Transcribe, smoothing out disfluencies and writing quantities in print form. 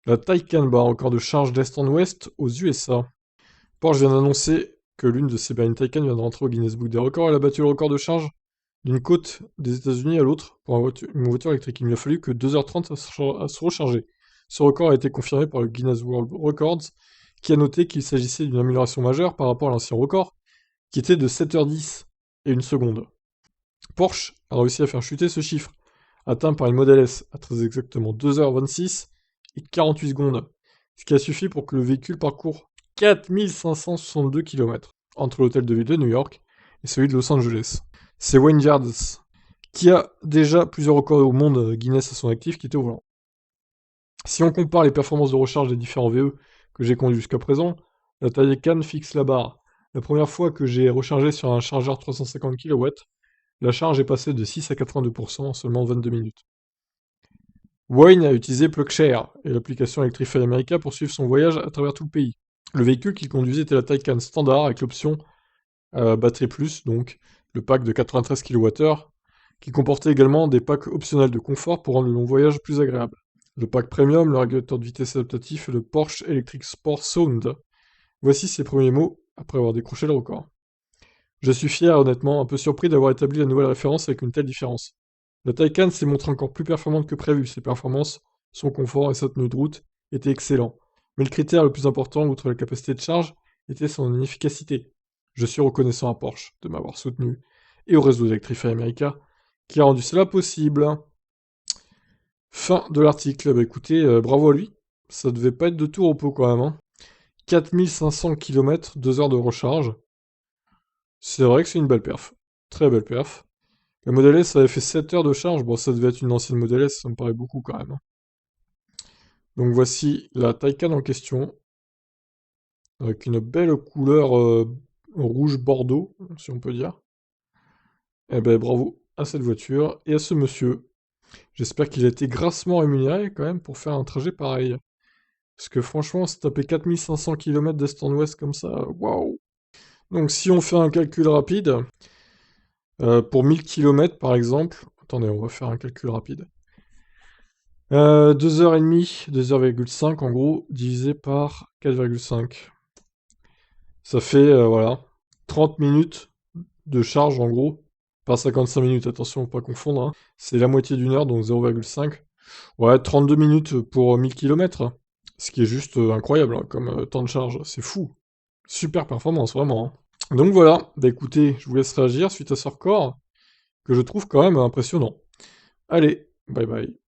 La Taycan bat un record de charge d'est en ouest aux USA. Porsche vient d'annoncer que l'une de ses berlines Taycan vient de rentrer au Guinness Book des records. Elle a battu le record de charge d'une côte des États-Unis à l'autre pour une voiture électrique. Il lui a fallu que 2h30 à se recharger. Ce record a été confirmé par le Guinness World Records, qui a noté qu'il s'agissait d'une amélioration majeure par rapport à l'ancien record, qui était de 7h10 et 1 seconde. Porsche a réussi à faire chuter ce chiffre, atteint par une Model S à très exactement 2h26 et 48 secondes, ce qui a suffi pour que le véhicule parcourt 4562 km entre l'hôtel de ville de New York et celui de Los Angeles. C'est Wayne Yards, qui a déjà plusieurs records au monde Guinness à son actif, qui était au volant. Si on compare les performances de recharge des différents VE que j'ai conduits jusqu'à présent, la Taycan fixe la barre. La première fois que j'ai rechargé sur un chargeur 350 kW, la charge est passée de 6 à 82% en seulement 22 minutes. Wayne a utilisé PlugShare et l'application Electrify America pour suivre son voyage à travers tout le pays. Le véhicule qu'il conduisait était la Taycan standard avec l'option Batterie Plus, donc le pack de 93 kWh, qui comportait également des packs optionnels de confort pour rendre le long voyage plus agréable. Le pack Premium, le régulateur de vitesse adaptatif et le Porsche Electric Sport Sound. Voici ses premiers mots après avoir décroché le record. Je suis fier, honnêtement, un peu surpris d'avoir établi la nouvelle référence avec une telle différence. La Taycan s'est montrée encore plus performante que prévu, ses performances, son confort et sa tenue de route étaient excellents. Mais le critère le plus important, outre la capacité de charge, était son efficacité. Je suis reconnaissant à Porsche de m'avoir soutenu, et au réseau d'Electrify America, qui a rendu cela possible. Fin de l'article. Bah écoutez, bravo à lui. Ça devait pas être de tout repos quand même, hein. 4500 km, 2 heures de recharge. C'est vrai que c'est une belle perf. Très belle perf. La Model S avait fait 7 heures de charge. Bon, ça devait être une ancienne Model S, ça me paraît beaucoup quand même, hein. Donc voici la Taycan en question, avec une belle couleur rouge bordeaux, si on peut dire. Eh ben bravo à cette voiture et à ce monsieur. J'espère qu'il a été grassement rémunéré quand même pour faire un trajet pareil. Parce que franchement, se taper 4500 km d'est en ouest comme ça, waouh! Donc si on fait un calcul rapide, pour 1000 km par exemple, attendez, on va faire un calcul rapide. 2h30, 2h,5 en gros, divisé par 4,5. Ça fait, voilà, 30 minutes de charge en gros, pas 55 minutes, attention, faut pas confondre, hein. C'est la moitié d'une heure, donc 0,5. Ouais, 32 minutes pour 1000 km, ce qui est juste incroyable hein, comme temps de charge, c'est fou. Super performance, vraiment, hein. Donc voilà, bah écoutez, je vous laisse réagir suite à ce record, que je trouve quand même impressionnant. Allez, bye bye.